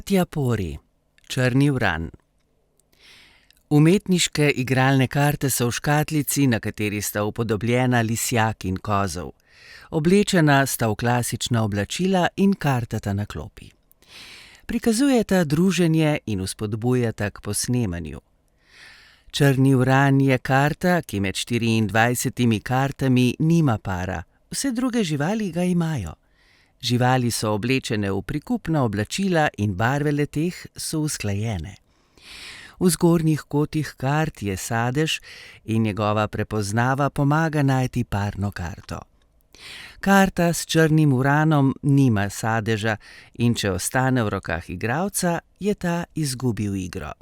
Katja Pori, Črni uran. Umetniške igralne karte so v škatlici, na kateri sta upodobljena lisjak in kozel. Oblečena sta v klasična oblačila in kartata na klopi. Prikazujeta druženje in vzpodbujata k posnemanju. Črni uran je karta, ki med 24 kartami nima para, vse druge živali ga imajo. Živali so oblečene v prikupna oblačila in barve le-teh so usklajene. V zgornjih kotih kart je sadež in njegova prepoznava pomaga najti parno karto. Karta s črnim uranom nima sadeža in če ostane v rokah igralca, je ta izgubil igro.